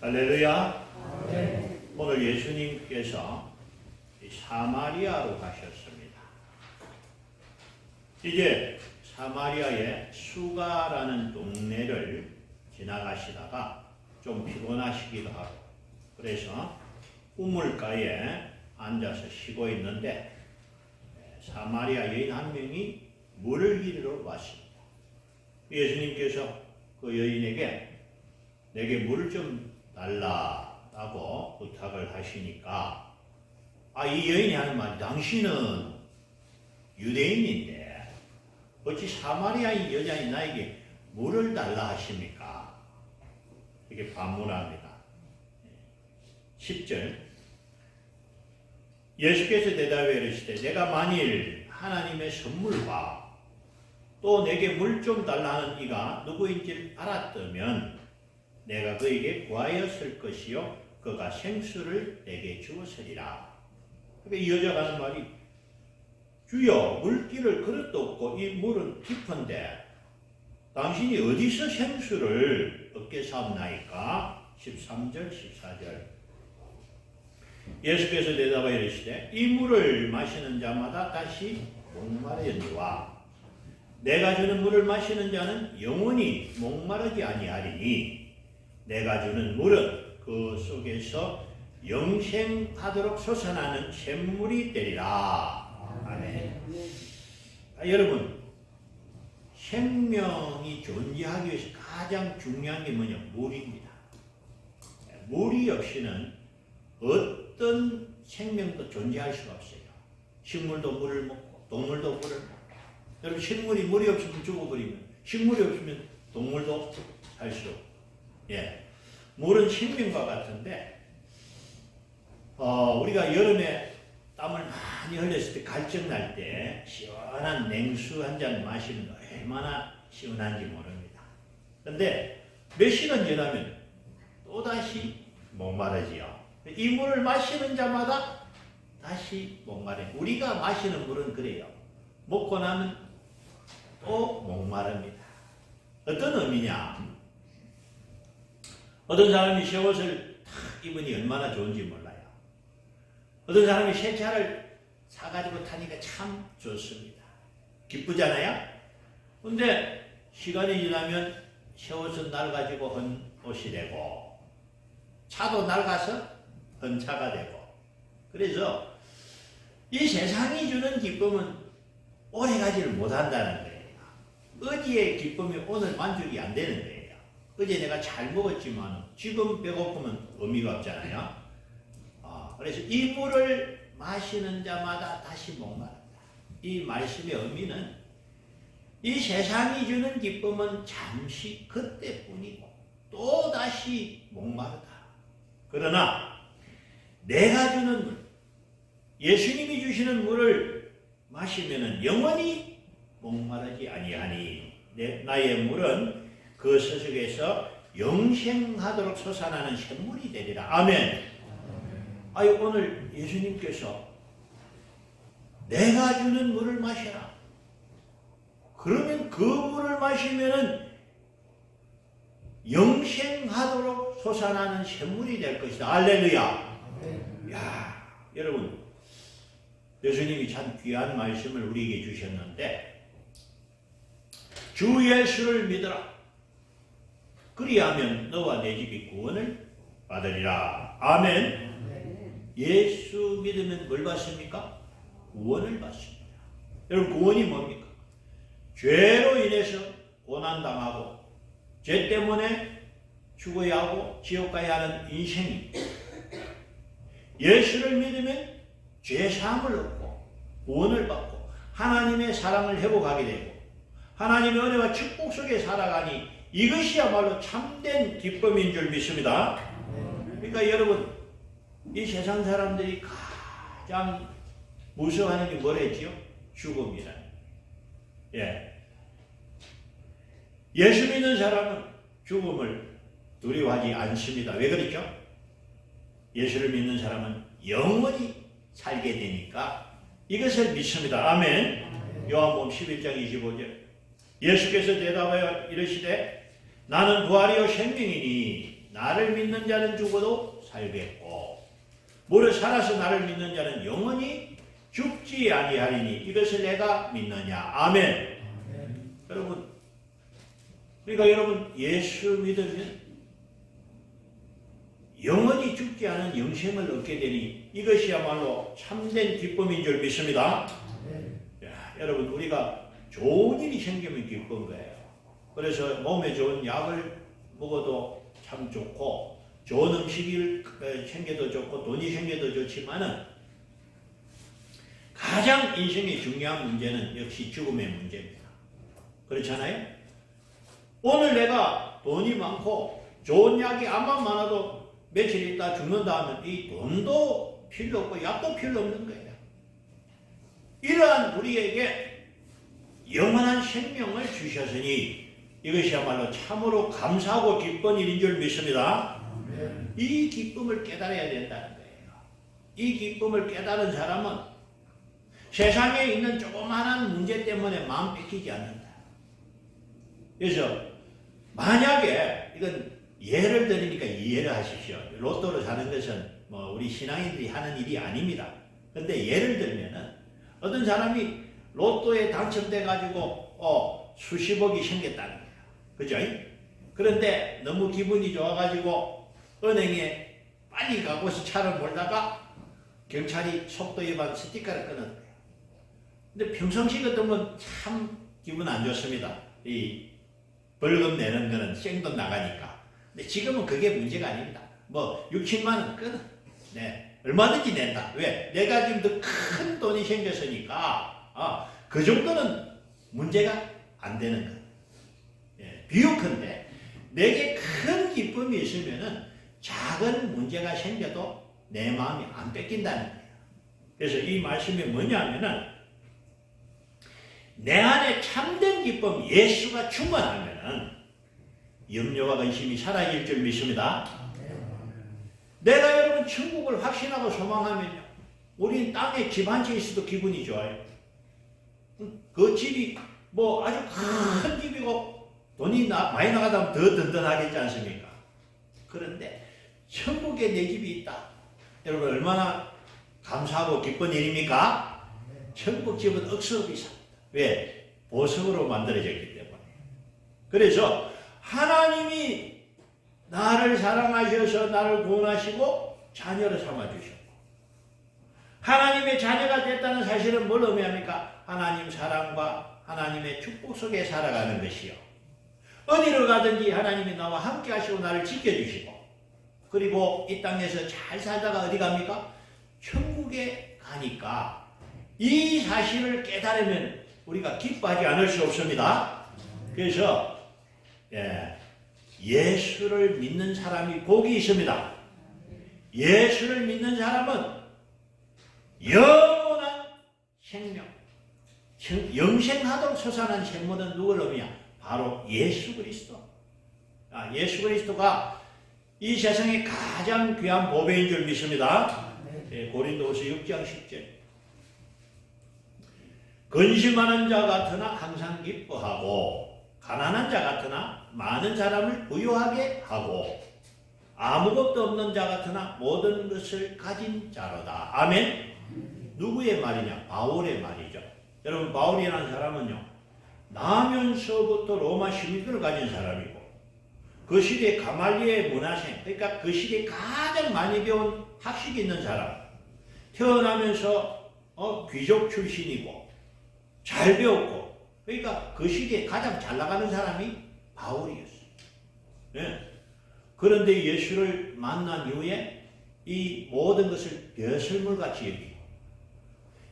할렐루야. 오늘 예수님께서 사마리아로 가셨습니다. 이제 사마리아의 수가라는 동네를 지나가시다가 좀 피곤하시기도 하고 그래서 우물가에 앉아서 쉬고 있는데 사마리아 여인 한 명이 물을 기르러 왔습니다. 예수님께서 그 여인에게 내게 물을 좀 달라라고 부탁을 하시니까 이 여인이 하는 말이 당신은 유대인인데 어찌 사마리아인 여자인 나에게 물을 달라 하십니까? 이렇게 반문합니다. 10절 예수께서 대답해 이르시되 내가 만일 하나님의 선물과 또 내게 물 좀 달라는 이가 누구인지 알았다면 내가 그에게 구하였을 것이요 그가 생수를 내게 주었으리라. 그러니까 이 여자가 하는 말이 주여 물기를 그릇도 없고 이 물은 깊은데 당신이 어디서 생수를 얻겠사옵나이까? 13절 14절 예수께서 대답하여 이르시되 이 물을 마시는 자마다 다시 목마르니와 내가 주는 물을 마시는 자는 영원히 목마르지 아니하리니 내가 주는 물은 그 속에서 영생하도록 솟아나는 샘물이 되리라. 아멘. 여러분 생명이 존재하기 위해서 가장 중요한 게 뭐냐? 물입니다. 물이 없이는 어떤 생명도 존재할 수가 없어요. 식물도 물을 먹고 동물도 물을 먹고 여러분 식물이 물이 없으면 죽어버리면 식물이 없으면 동물도 살 수 없고 물은 생명과 같은데 우리가 여름에 땀을 많이 흘렸을 때 갈증 날 때 시원한 냉수 한 잔 마시는 거 얼마나 시원한지 모릅니다. 그런데 몇 시간 지나면 또다시 목마르지요. 이 물을 마시는 자마다 다시 목마르요. 우리가 마시는 물은 그래요. 먹고 나면 또 목마릅니다. 어떤 의미냐? 어떤 사람이 새 옷을 탁 입으니 얼마나 좋은지 몰라요. 어떤 사람이 새 차를 사가지고 타니까 참 좋습니다. 기쁘잖아요? 근데 시간이 지나면 새 옷은 낡아지고 헌 옷이 되고 차도 낡아서 헌 차가 되고 그래서 이 세상이 주는 기쁨은 오래가지를 못한다는 거예요. 어디의 기쁨이 오늘 만족이 안 되는 거예요. 어제 내가 잘 먹었지만 지금 배고프면 의미가 없잖아요. 그래서 이 물을 마시는 자마다 다시 목마른다. 이 말씀의 의미는 이 세상이 주는 기쁨은 잠시 그때뿐이고 또 다시 목마르다. 그러나 내가 주는 물, 예수님이 주시는 물을 마시면은 영원히 목마르지 아니하니 나의 물은 그 서식에서 영생하도록 솟아나는 샘물이 되리라. 아멘. 오늘 예수님께서 내가 주는 물을 마셔라. 그러면 그 물을 마시면은 영생하도록 솟아나는 샘물이 될 것이다. 할렐루야. 야, 여러분 예수님이 참 귀한 말씀을 우리에게 주셨는데 주 예수를 믿어라. 그리하면 너와 내 집이 구원을 받으리라. 아멘. 예수 믿으면 뭘 받습니까? 구원을 받습니다. 여러분 구원이 뭡니까? 죄로 인해서 고난당하고 죄 때문에 죽어야 하고 지옥 가야 하는 인생이 예수를 믿으면 죄사함을 얻고 구원을 받고 하나님의 사랑을 회복하게 되고 하나님의 은혜와 축복 속에 살아가니 이것이야말로 참된 기쁨인 줄 믿습니다. 그러니까 여러분 이 세상 사람들이 가장 무서워하는 게 뭐랬지요? 죽음이라는 거예요. 예수 믿는 사람은 죽음을 두려워하지 않습니다. 왜 그렇죠? 예수를 믿는 사람은 영원히 살게 되니까 이것을 믿습니다. 아멘. 요한복음 11장 25절 예수께서 대답하여 이르시되 나는 부활이요 생명이니 나를 믿는 자는 죽어도 살겠고 무릇 살아서 나를 믿는 자는 영원히 죽지 아니하리니 이것을 내가 믿느냐. 아멘. 여러분, 그러니까 여러분 예수 믿으면 영원히 죽지 않은 영생을 얻게 되니 이것이야말로 참된 기쁨인 줄 믿습니다. 야, 여러분 우리가 좋은 일이 생기면 기쁜 거예요. 그래서 몸에 좋은 약을 먹어도 참 좋고 좋은 음식을 챙겨도 좋고 돈이 생겨도 좋지만은 가장 인생의 중요한 문제는 역시 죽음의 문제입니다. 그렇잖아요? 오늘 내가 돈이 많고 좋은 약이 암만 많아도 며칠 있다 죽는다 하면 이 돈도 필요 없고 약도 필요 없는 거예요. 이러한 우리에게 영원한 생명을 주셨으니 이것이야말로 참으로 감사하고 기쁜 일인 줄 믿습니다. 이 기쁨을 깨달아야 된다는 거예요. 이 기쁨을 깨달은 사람은 세상에 있는 조그마한 문제 때문에 마음 뺏기지 않는다. 그래서 만약에 이건 예를 들으니까 이해를 하십시오. 로또를 사는 것은 뭐 우리 신앙인들이 하는 일이 아닙니다. 근데 예를 들면은 어떤 사람이 로또에 당첨돼 가지고 수십억이 생겼다는 거예요. 그죠? 그런데 너무 기분이 좋아 가지고 은행에 빨리 가고서 차를 몰다가 경찰이 속도 위반 스티커를 끊었대요. 근데 평상시 같으면 참 기분 안 좋습니다. 이 벌금 내는 거는 생돈 나가니까. 근데 지금은 그게 문제가 아닙니다. 뭐 6, 7만 원 끊어. 네, 얼마든지 낸다. 왜? 내가 지금 더 큰 돈이 생겼으니까 그 정도는 문제가 안 되는 거예요. 예, 비유컨대 내게 큰 기쁨이 있으면은 작은 문제가 생겨도 내 마음이 안 뺏긴다는 거예요. 그래서 이 말씀이 뭐냐면은 내 안에 참된 기쁨 예수가 충만하면은 염려와 근심이 사라질 줄 믿습니다. 내가 여러분 천국을 확신하고 소망하면요, 우리는 땅에 집 한 채 있어도 기분이 좋아요. 그 집이 뭐 아주 큰 집이고 돈이 많이 나가다 보면 더 든든하겠지 않습니까? 그런데 천국에 내 집이 있다. 여러분 얼마나 감사하고 기쁜 일입니까? 천국 집은 억수로 비쌉니다. 왜? 보석으로 만들어졌기 때문에. 그래서 하나님이 나를 사랑하셔서 나를 구원하시고 자녀를 삼아주셨고, 하나님의 자녀가 됐다는 사실은 뭘 의미합니까? 하나님 사랑과 하나님의 축복 속에 살아가는 것이요, 어디로 가든지 하나님이 나와 함께 하시고 나를 지켜주시고, 그리고 이 땅에서 잘 살다가 어디 갑니까? 천국에 가니까 이 사실을 깨달으면 우리가 기뻐하지 않을 수 없습니다. 그래서 예수를 믿는 사람이 복이 있습니다. 예수를 믿는 사람은 영원한 생명, 영생하도록 솟아난 생명은 누굴 의미냐? 바로 예수 그리스도. 예수 그리스도가 이 세상에 가장 귀한 보배인 줄 믿습니다. 고린도후서 6장 10절. 근심하는 자 같으나 항상 기뻐하고, 가난한 자 같으나 많은 사람을 부유하게 하고, 아무것도 없는 자 같으나 모든 것을 가진 자로다. 아멘. 누구의 말이냐? 바울의 말이죠. 여러분, 바울이라는 사람은요, 나면서부터 로마 시민권을 가진 사람이고, 그 시대에 가말리엘 문화생, 그러니까 그 시대에 가장 많이 배운 학식이 있는 사람, 태어나면서 귀족 출신이고 잘 배웠고, 그러니까 그 시대에 가장 잘 나가는 사람이 바울이었어요. 네. 그런데 예수를 만난 이후에 이 모든 것을 벼슬물같이 여기고,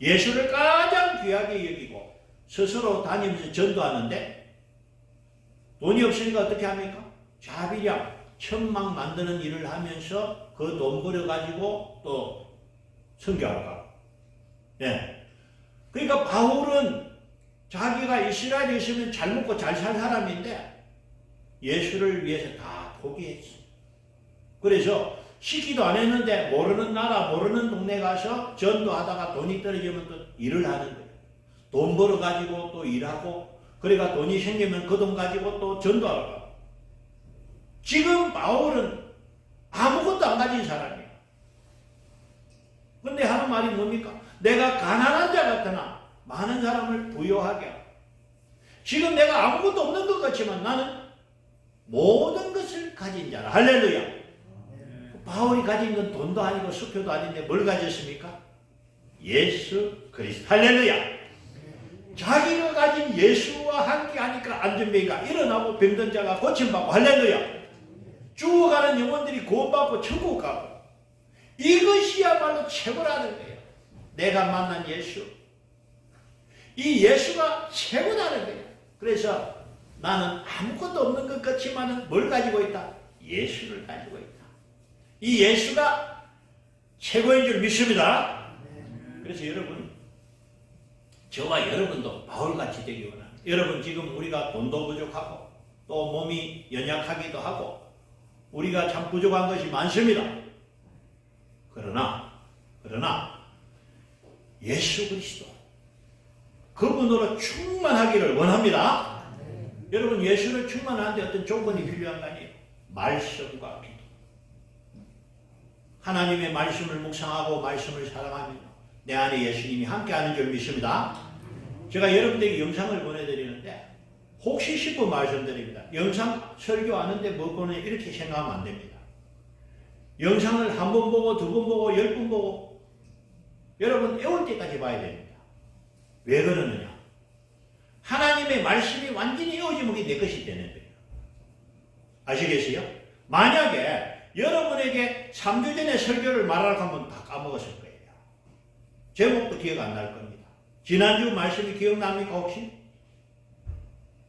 예수를 가장 귀하게 여기고, 스스로 다니면서 전도하는데 돈이 없으니까 어떻게 합니까? 자비량, 천막 만드는 일을 하면서 그 돈 벌어가지고 또 선교하러 가고. 네. 그러니까 바울은 자기가 이스라엘에 있으면 잘 먹고 잘 살 사람인데 예수를 위해서 다 포기했어. 그래서 시키도 안 했는데 모르는 나라, 모르는 동네 가서 전도하다가 돈이 떨어지면 또 일을 하는 거예요. 돈 벌어가지고 또 일하고, 그러니까 돈이 생기면 그 돈 가지고 또 전도하러 가고. 지금 바울은 가진 사람이에요. 근데 하는 말이 뭡니까? 내가 가난한 자 같으나 많은 사람을 부유하게 하고, 지금 내가 아무것도 없는 것 같지만 나는 모든 것을 가진 자라. 할렐루야. 바울이 가진 건 돈도 아니고 수표도 아닌데 뭘 가졌습니까? 예수 그리스도. 할렐루야. 자기가 가진 예수와 함께 하니까 안전병이가 일어나고 병든 자가 고침받고, 할렐루야. 죽어가는 영혼들이 구원받고 천국 가고, 이것이야말로 최고라는 거예요. 내가 만난 예수, 이 예수가 최고다는 거예요. 그래서 나는 아무것도 없는 것 같지만 뭘 가지고 있다? 예수를 가지고 있다. 이 예수가 최고인 줄 믿습니다. 그래서 여러분, 저와 여러분도 바울같이 되기 원합니다. 여러분, 지금 우리가 돈도 부족하고 또 몸이 연약하기도 하고 우리가 참 부족한 것이 많습니다. 그러나 예수 그리스도 그분으로 충만하기를 원합니다. 여러분, 예수를 충만하는데 어떤 조건이 필요한 거 아니에요? 말씀과 기도. 하나님의 말씀을 묵상하고 말씀을 사랑하며 내 안에 예수님이 함께하는 줄 믿습니다. 제가 여러분들에게 영상을 보내드리는데 혹시 싶은 말씀드립니다. 영상 설교하는데 뭐 보내 이렇게 생각하면 안 됩니다. 영상을 한 번 보고 두 번 보고 10번 보고 여러분 애울 때까지 봐야 됩니다. 왜 그러느냐? 하나님의 말씀이 완전히 애워지면 그게 내 것이 되는 거예요. 아시겠어요? 만약에 여러분에게 3주 전에 설교를 말하라고 하면 다 까먹었을 거예요. 제목도 기억 안 날 겁니다. 지난주 말씀이 기억납니까 혹시?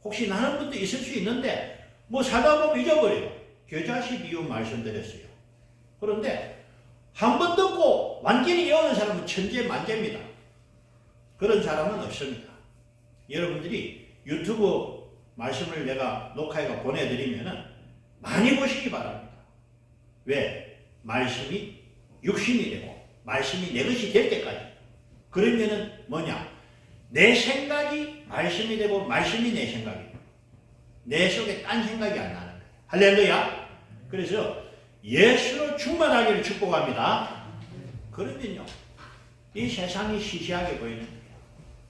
혹시 나는 분도 있을 수 있는데 뭐 살다 보면 잊어버려요. 겨자씨 비유 말씀드렸어요. 그런데 한 번 듣고 완전히 외우는 사람은 천재만재입니다. 그런 사람은 없습니다. 여러분들이 유튜브 말씀을 내가 녹화해서 보내드리면 많이 보시기 바랍니다. 왜? 말씀이 육신이 되고 말씀이 내 것이 될 때까지. 그러면은 뭐냐? 내 생각이 말씀이 되고 말씀이 내 생각이 되고 내 속에 딴 생각이 안 나는 거예요. 할렐루야. 그래서 예수로 충만하기를 축복합니다. 그러면요, 이 세상이 시시하게 보이는 거예요.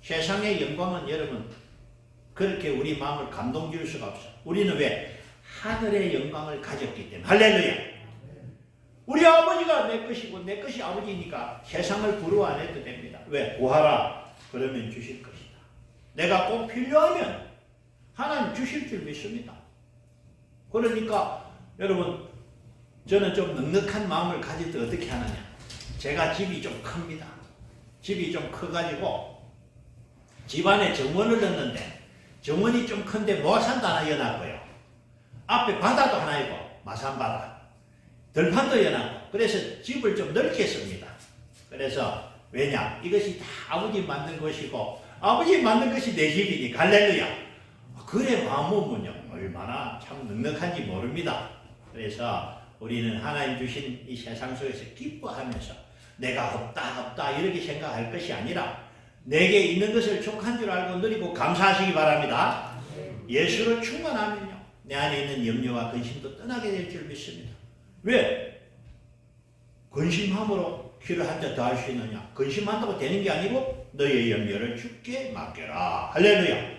세상의 영광은 여러분 그렇게 우리 마음을 감동 줄 수가 없어요. 우리는 왜? 하늘의 영광을 가졌기 때문에. 할렐루야. 우리 아버지가 내 것이고 내 것이 아버지니까 세상을 부러워 안 해도 됩니다. 왜? 구하라. 그러면 주실 것이다. 내가 꼭 필요하면 하나님 주실 줄 믿습니다. 그러니까 여러분, 저는 좀 넉넉한 마음을 가질 때 어떻게 하느냐? 제가 집이 좀 큽니다. 집이 좀 커가지고 집안에 정원을 넣는데 정원이 좀 큰데 모산도 하나 여놨고요. 앞에 바다도 하나 있고 마산바다. 들판도 여놨고 그래서 집을 좀 넓게 씁니다. 그래서 왜냐? 이것이 다 아버지 만든 것이고 아버지 만든 것이 내 집이니까. 할렐루야. 그래 마음 먹으면요 얼마나 참 넉넉한지 모릅니다. 그래서 우리는 하나님 주신 이 세상 속에서 기뻐하면서 내가 없다 이렇게 생각할 것이 아니라 내게 있는 것을 족한 줄 알고 누리고 감사하시기 바랍니다. 예수를 충만하면요 내 안에 있는 염려와 근심도 떠나게 될 줄 믿습니다. 왜? 근심함으로 피를 한 잔 더 할 수 있느냐? 근심한다고 되는 게 아니고 너의 염려를 주께 맡겨라. 할렐루야.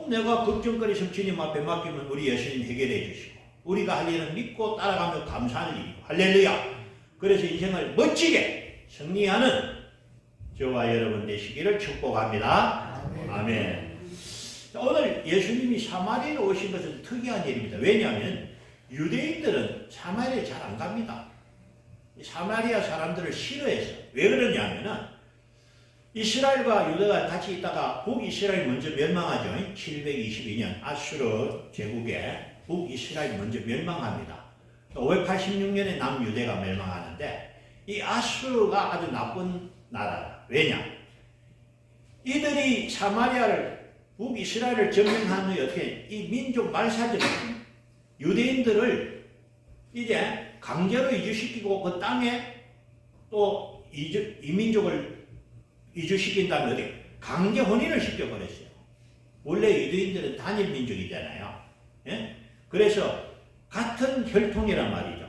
내가 걱정거리 성주님 앞에 맡기면 우리 예수님 해결해 주시고 우리가 할 일은 믿고 따라가며 감사하는 일이고. 할렐루야. 그래서 인생을 멋지게 승리하는 저와 여러분 되시기를 축복합니다. 아멘. 오늘 예수님이 사마리아에 오신 것은 특이한 일입니다. 왜냐하면 유대인들은 사마리아에 잘 안 갑니다. 사마리아 사람들을 싫어해서. 왜 그러냐면은 이스라엘과 유다가 같이 있다가 북이스라엘 먼저 멸망하죠. 722년 아수르 제국에 북이스라엘 먼저 멸망합니다. 586년에 남유대가 멸망하는데 이 아수르가 아주 나쁜 나라다. 왜냐? 이들이 사마리아를 북이스라엘을 점령한 후에 어떻게 이 민족 말살적 유대인들을 이제 강제로 이주시키고 그 땅에 또 이민족을 이주시킨 다음에 어디 강제 혼인을 시켜버렸어요. 원래 유대인들은 단일 민족이잖아요. 예? 그래서 같은 혈통이란 말이죠.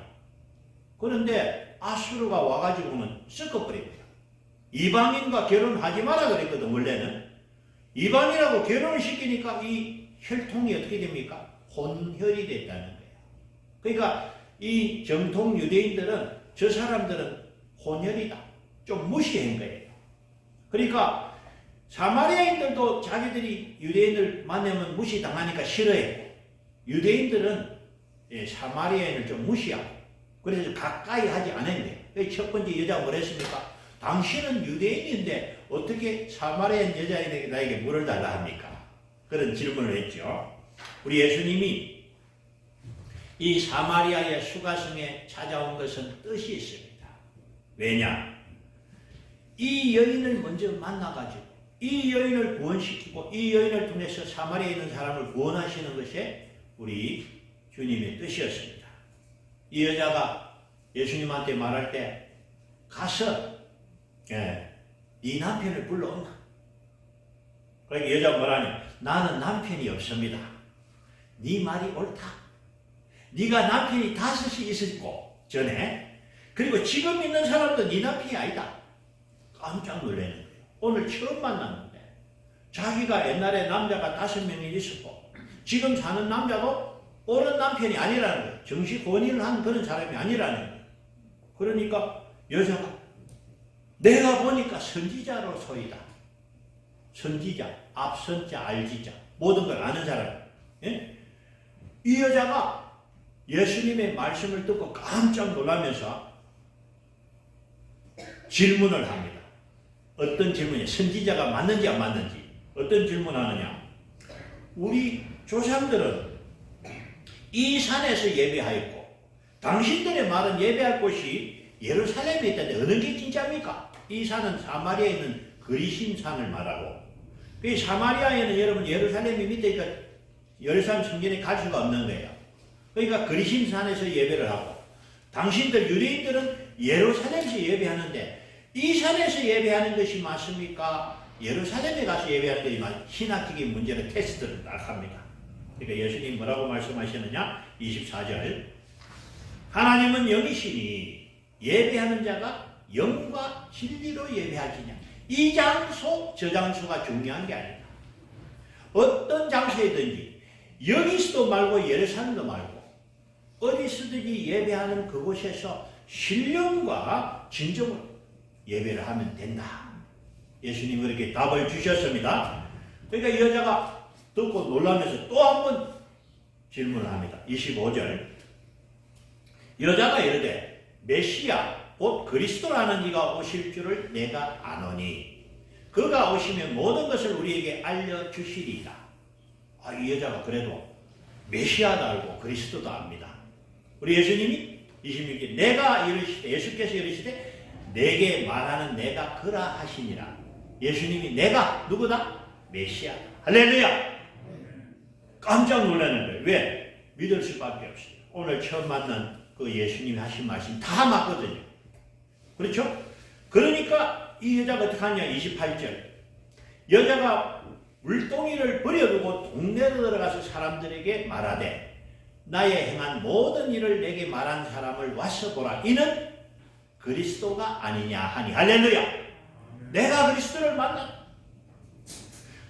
그런데 아수르가 와가지고는 섞어버립니다. 이방인과 결혼하지 마라 그랬거든. 원래는 이방인하고 결혼을 시키니까 이 혈통이 어떻게 됩니까? 혼혈이 됐다는 거예요. 그러니까 이 정통 유대인들은 저 사람들은 혼혈이다, 좀 무시한 거예요. 그러니까 사마리아인들도 자기들이 유대인을 만나면 무시당하니까 싫어했고, 유대인들은 사마리아인을 좀 무시하고, 그래서 가까이 하지 않았는데, 첫 번째 여자가 뭐랬습니까? 당신은 유대인인데 어떻게 사마리아인 여자에게 나에게 물을 달라 합니까? 그런 질문을 했죠. 우리 예수님이 이 사마리아의 수가성에 찾아온 것은 뜻이 있습니다. 왜냐? 이 여인을 먼저 만나가지고 이 여인을 구원시키고 이 여인을 통해서 사마리아에 있는 사람을 구원하시는 것이 우리 주님의 뜻이었습니다. 이 여자가 예수님한테 말할 때 가서 네 남편을 불러온나. 그러니까 여자가 뭐라니? 나는 남편이 없습니다. 네 말이 옳다. 네가 남편이 5이 있었고 전에, 그리고 지금 있는 사람도 네 남편이 아니다. 깜짝 놀라는 거예요. 오늘 처음 만났는데 자기가 옛날에 남자가 5명이 있었고 지금 사는 남자도 옳은 남편이 아니라는 거예요. 정식 혼인을 한 그런 사람이 아니라는 거예요. 그러니까 여자가 내가 보니까 선지자로 소이다. 선지자, 앞선자, 알지자, 모든 걸 아는 사람. 예? 이 여자가 예수님의 말씀을 듣고 깜짝 놀라면서 질문을 합니다. 어떤 질문이냐? 선지자가 맞는지 안 맞는지. 어떤 질문하느냐? 우리 조상들은 이 산에서 예배하였고 당신들의 말은 예배할 곳이 예루살렘에 있다는데 어느 게 진짜입니까? 이 산은 사마리아에 있는 그리심 산을 말하고, 그 사마리아에는 여러분 예루살렘이 밑에 있으니까 예루살렘 성전에 갈 수가 없는 거예요. 그러니까 그리심 산에서 예배를 하고, 당신들 유대인들은 예루살렘에서 예배하는데 이 산에서 예배하는 것이 맞습니까? 예루살렘에 가서 예배하는 것이 맞습니까? 신학적인 문제로 테스트를 딱 합니다. 그러니까 예수님 뭐라고 말씀하시느냐? 24절. 하나님은 영이시니 예배하는 자가 영과 진리로 예배할지냐. 이 장소 저 장소가 중요한 게 아니다. 어떤 장소에든지 여기서도 말고 예루살렘도 말고 어디서든지 예배하는 그곳에서 신령과 진정으로 예배를 하면 된다. 예수님이 그렇게 답을 주셨습니다. 그러니까 이 여자가 듣고 놀라면서 또 한 번 질문을 합니다. 25절. 여자가 이르되 메시아 곧 그리스도라는 이가 오실 줄을 내가 아노니 그가 오시면 모든 것을 우리에게 알려주시리이다. 이 여자가 그래도 메시아도 알고 그리스도도 압니다. 우리 예수님이 26절 내가 이르시되, 예수께서 이르시되 내게 말하는 내가 그라 하시니라. 예수님이 내가 누구다? 메시아다. 할렐루야. 깜짝 놀라는 거예요. 왜? 믿을 수밖에 없어요. 오늘 처음 만난 그 예수님이 하신 말씀 다 맞거든요. 그렇죠? 그러니까 이 여자가 어떻게 하냐? 28절. 여자가 물동이를 버려두고 동네로 들어가서 사람들에게 말하되 나의 행한 모든 일을 내게 말한 사람을 와서 보라. 이는 그리스도가 아니냐 하니. 할렐루야. 내가 그리스도를 만났다.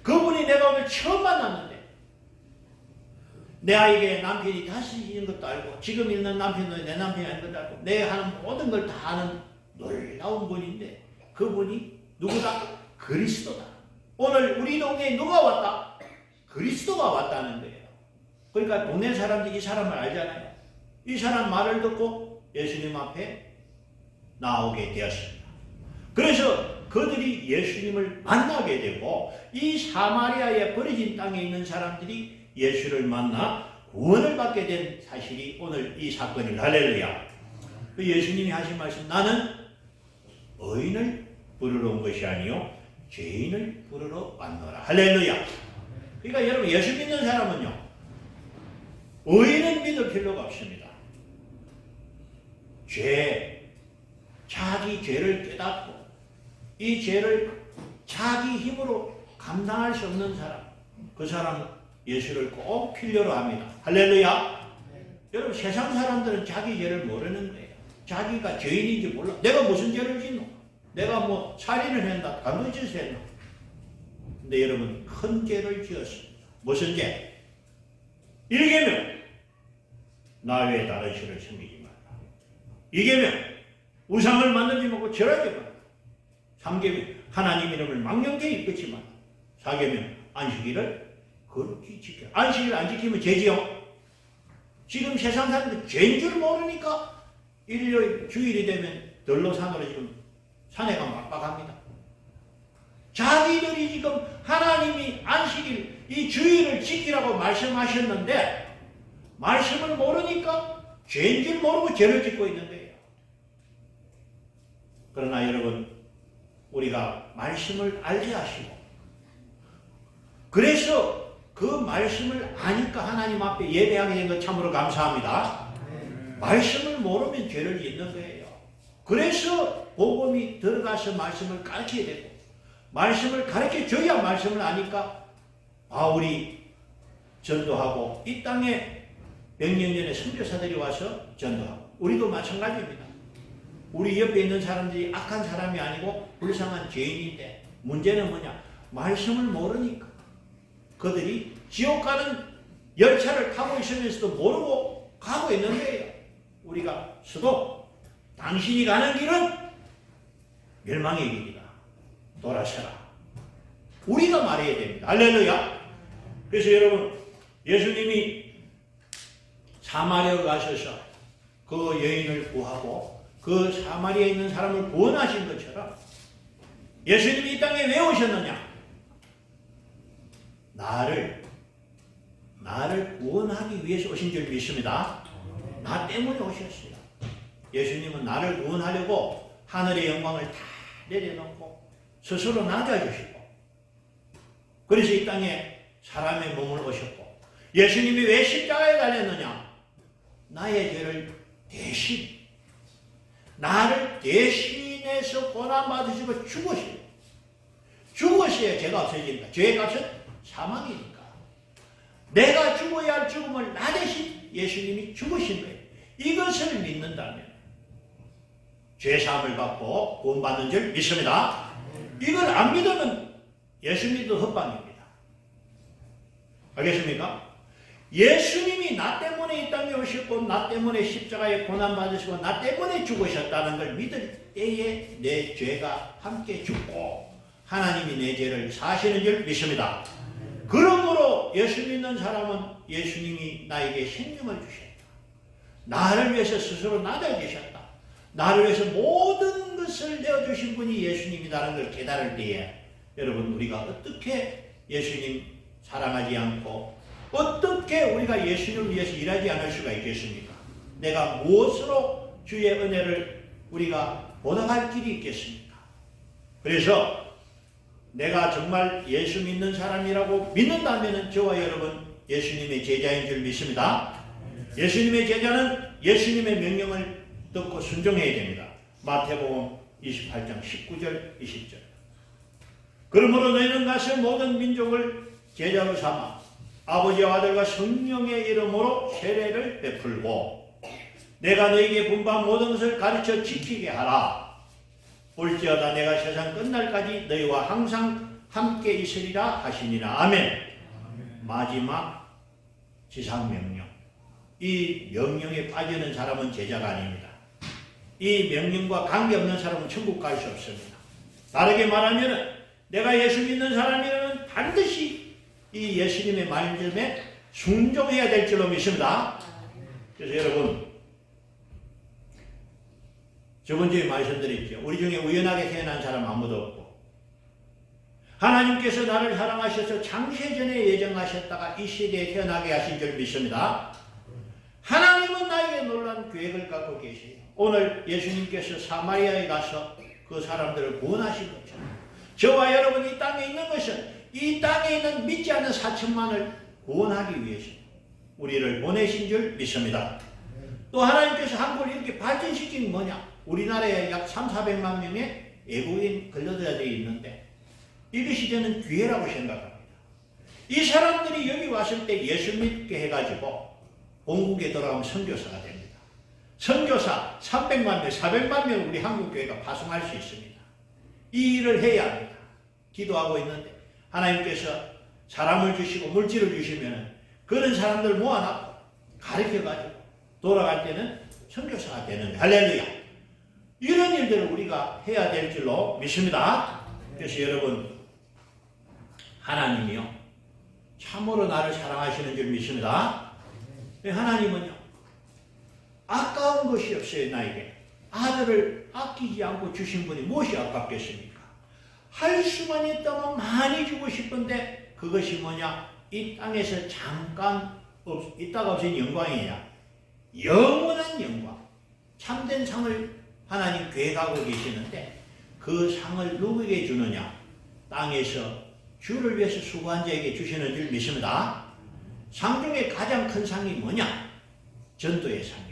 그분이 내가 오늘 처음 만났는데 내 아이에게 남편이 다시 있는 것도 알고 지금 있는 남편도 내 남편이 아닌 것도 알고 내 하는 모든 걸 다 아는 놀라운 분인데 그분이 누구다? 그리스도다. 오늘 우리 동네에 누가 왔다? 그리스도가 왔다는 거예요. 그러니까 동네 사람들이 이 사람을 알잖아요. 이 사람 말을 듣고 예수님 앞에 나오게 되었습니다. 그래서 그들이 예수님을 만나게 되고 이 사마리아에 버려진 땅에 있는 사람들이 예수를 만나 구원을 받게 된 사실이 오늘 이 사건입니다. 할렐루야. 예수님이 하신 말씀, 나는 의인을 부르러 온 것이 아니요 죄인을 부르러 왔노라. 할렐루야. 그러니까 여러분 예수 믿는 사람은요 의인은 믿을 필요가 없습니다. 자기 죄를 깨닫고 이 죄를 자기 힘으로 감당할 수 없는 사람, 그 사람은 예수를 꼭 필요로 합니다. 할렐루야. 여러분 세상 사람들은 자기 죄를 모르는 거예요. 자기가 죄인인지 몰라. 내가 무슨 죄를 짓노? 내가 뭐 살인을 했나? 강도짓을 했나? 근데 여러분 큰 죄를 지었습니다. 무슨 죄? 1계명 나 외에 다른 신을 섬기지 말라. 2계명 우상을 만들지 말고 절하지 말라. 3계명 하나님 이름을 망령되이 이끄지 말라. 4계명 안식일을 거룩히 지켜라. 안식일 안 지키면 죄지요. 지금 세상 사람들 죄인 줄 모르니까 일요일 주일이 되면 덜로산으로 지금 산에가 막박합니다. 자기들이 지금 하나님이 안식일 이 주일을 지키라고 말씀하셨는데 말씀을 모르니까 죄인 줄 모르고 죄를 짓고 있는데요. 그러나 여러분 우리가 말씀을 알게 하시고 그래서 그 말씀을 아니까 하나님 앞에 예배하게 된 것 참으로 감사합니다. 말씀을 모르면 죄를 짓는 거예요. 그래서 복음이 들어가서 말씀을 가르쳐야 되고 말씀을 가르쳐줘야 말씀을 아니까 바울이 전도하고 이 땅에 100년 전에 선교사들이 와서 전도하고 우리도 마찬가지입니다. 우리 옆에 있는 사람들이 악한 사람이 아니고 불쌍한 죄인인데 문제는 뭐냐? 말씀을 모르니까 그들이 지옥 가는 열차를 타고 있으면서도 모르고 가고 있는 거예요. 우리가 수도 당신이 가는 길은 멸망의 길이다. 돌아서라. 우리가 말해야 됩니다. 할렐루야. 그래서 여러분 예수님이 사마리아 가셔서 그 여인을 구하고 그 사마리아에 있는 사람을 구원하신 것처럼 예수님이 이 땅에 왜 오셨느냐? 나를 구원하기 위해서 오신 줄 믿습니다. 나 때문에 오셨어요. 예수님은 나를 구원하려고 하늘의 영광을 다 내려놓고 스스로 낮아주시고 그래서 이 땅에 사람의 몸을 오셨고 예수님이 왜 십자가에 달렸느냐? 나의 죄를 대신 나를 대신해서 고난받으시고 죽으셔야 죄가 없어집니다. 죄의 값은 사망이니까 내가 죽어야 할 죽음을 나 대신 예수님이 죽으신 거예요. 이것을 믿는다면 죄사함을 받고 구원받는 줄 믿습니다. 이걸 안 믿으면 예수 믿어도 헛방입니다. 알겠습니까? 예수님이 나 때문에 이 땅에 오셨고 나 때문에 십자가에 고난받으시고 나 때문에 죽으셨다는 걸 믿을 때에 내 죄가 함께 죽고 하나님이 내 죄를 사시는 줄 믿습니다. 그러므로 예수 믿는 사람은 예수님이 나에게 생명을 주셨다. 나를 위해서 스스로 낮아지셨다. 나를 위해서 모든 것을 내어주신 분이 예수님이라는 걸 깨달을 때에 여러분 우리가 어떻게 예수님 사랑하지 않고 어떻게 우리가 예수님을 위해서 일하지 않을 수가 있겠습니까? 내가 무엇으로 주의 은혜를 우리가 보답할 길이 있겠습니까? 그래서 내가 정말 예수 믿는 사람이라고 믿는다면 저와 여러분 예수님의 제자인 줄 믿습니다. 예수님의 제자는 예수님의 명령을 듣고 순종해야 됩니다. 마태복음 28장 19절 20절 그러므로 너희는 가서 모든 민족을 제자로 삼아 아버지와 아들과 성령의 이름으로 세례를 베풀고 내가 너희에게 분부한 모든 것을 가르쳐 지키게 하라. 볼지어다 내가 세상 끝날까지 너희와 항상 함께 있으리라 하시니라. 아멘. 마지막 지상명령. 이 명령에 빠지는 사람은 제자가 아닙니다. 이 명령과 관계없는 사람은 천국 갈 수 없습니다. 다르게 말하면 내가 예수 믿는 사람이라면 반드시 이 예수님의 말씀에 순종해야 될 줄로 믿습니다. 그래서 여러분 저번주에 말씀드렸죠. 우리 중에 우연하게 태어난 사람 아무도 없고 하나님께서 나를 사랑하셔서 창세전에 예정하셨다가 이 시대에 태어나게 하신 줄 믿습니다. 하나님은 나에게 놀라운 계획을 갖고 계세요. 오늘 예수님께서 사마리아에 가서 그 사람들을 구원하신 것처럼 저와 여러분이 이 땅에 있는 것은 이 땅에 있는 믿지 않는 4천만을 구원하기 위해서 우리를 보내신 줄 믿습니다. 또 하나님께서 한국을 이렇게 발전시킨 게 뭐냐? 우리나라에 약 3,400만 명의 외국인 근로자들이 있는데 이것이 저는 기회라고 생각합니다. 이 사람들이 여기 왔을 때 예수 믿게 해가지고 본국에 돌아가면 선교사가 됩니다. 선교사 300만 명, 400만 명 우리 한국교회가 파송할 수 있습니다. 이 일을 해야 합니다. 기도하고 있는데 하나님께서 사람을 주시고 물질을 주시면 그런 사람들 모아놨고 가르쳐가지고 돌아갈 때는 선교사가 되는 거예요. 할렐루야. 이런 일들을 우리가 해야 될 줄로 믿습니다. 그래서 여러분, 하나님이요 참으로 나를 사랑하시는 줄 믿습니다. 하나님은요 아까운 것이 없어요. 나에게 아들을 아끼지 않고 주신 분이 무엇이 아깝겠습니까? 할 수만 있다면 많이 주고 싶은데 그것이 뭐냐? 이 땅에서 잠깐 있다가 없어진 영광이냐? 영원한 영광, 참된 상을 하나님 계획하고 계시는데 그 상을 누구에게 주느냐? 땅에서 주를 위해서 수고한 자에게 주시는 줄 믿습니다. 상 중에 가장 큰 상이 뭐냐? 전도의 상입니다.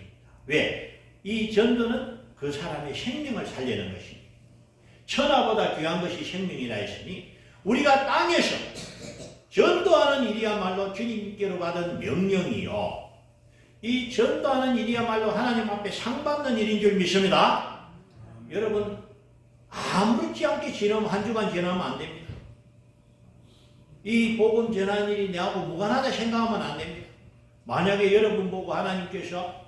왜? 이 전도는 그 사람의 생명을 살리는 것입니다. 천하보다 귀한 것이 생명이라 했으니 우리가 땅에서 전도하는 일이야말로 주님께로 받은 명령이요. 이 전도하는 일이야말로 하나님 앞에 상 받는 일인 줄 믿습니다. 여러분, 아무렇지 않게 지나면 한 주간 지나면 안 됩니다. 이 복음 전하는 일이 내하고 무관하다 생각하면 안 됩니다. 만약에 여러분 보고 하나님께서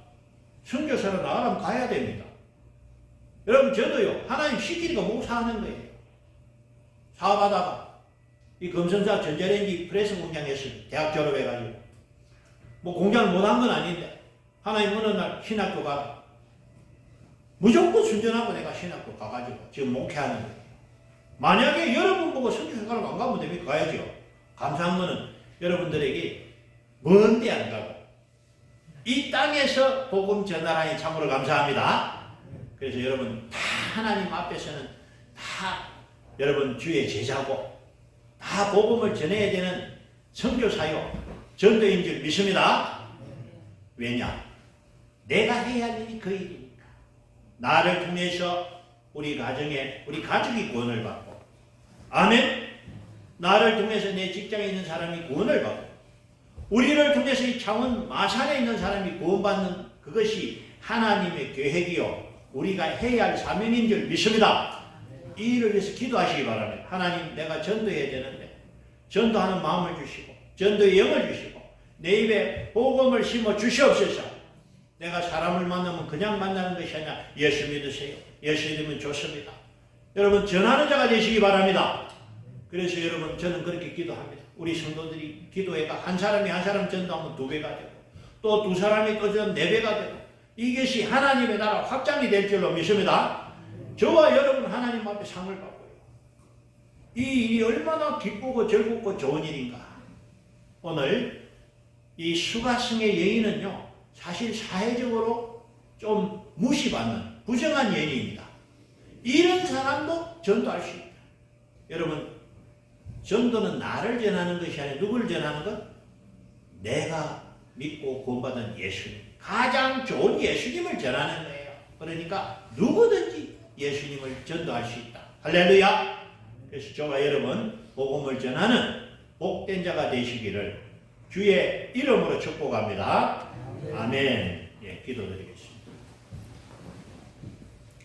선교사로 나가라면 가야 됩니다. 여러분, 저도요 하나님 시키니까 목사하는 거예요. 사업하다가 이 금성사 전자레인지 프레스 공장에서 대학 졸업해가지고 뭐 공장을 못한 건 아닌데 하나님 어느 날 신학교 가라. 무조건 순전하고 내가 신학교 가가지고 지금 목회하는 거예요. 만약에 여러분 보고 선교사로 안 가면 됩니까? 가야죠. 감사한 거는 여러분들에게 먼 데 안 가고 이 땅에서 복음 전하라니 참으로 감사합니다. 그래서 여러분 다 하나님 앞에서는 다 여러분 주의 제자고 다 복음을 전해야 되는 선교사요 전도인 줄 믿습니다. 왜냐? 내가 해야 할 일이 그 일이니까. 나를 통해서 우리 가정에 우리 가족이 구원을 받고, 아멘. 나를 통해서 내 직장에 있는 사람이 구원을 받고, 우리를 통해서 이 창원 마산에 있는 사람이 구원받는 그것이 하나님의 계획이요 우리가 해야 할 사명인 줄 믿습니다. 이 일을 위해서 기도하시기 바랍니다. 하나님, 내가 전도해야 되는데 전도하는 마음을 주시고 전도의 영을 주시고 내 입에 복음을 심어 주시옵소서. 내가 사람을 만나면 그냥 만나는 것이 아니라 예수 믿으세요. 예수 믿으면 좋습니다. 여러분, 전하는 자가 되시기 바랍니다. 그래서 여러분, 저는 그렇게 기도합니다. 우리 성도들이 기도회가 한 사람이 한 사람 전도하면 2배가 되고 또 2사람이 또 전도하면 4배가 되고 이것이 하나님의 나라 확장이 될 줄로 믿습니다. 저와 여러분 하나님 앞에 상을 받고요. 이 일이 얼마나 기쁘고 즐겁고 좋은 일인가. 오늘 이 수가성의 여인은요 사실 사회적으로 좀 무시받는 부정한 여인입니다. 이런 사람도 전도할 수 있다. 여러분, 전도는 나를 전하는 것이 아니라 누구를 전하는 것? 내가 믿고 구원받은 예수님, 가장 좋은 예수님을 전하는 거예요. 그러니까 누구든지 예수님을 전도할 수 있다. 할렐루야. 그래서 저와 여러분 복음을 전하는 복된 자가 되시기를 주의 이름으로 축복합니다. 아멘. 예, 기도드리겠습니다.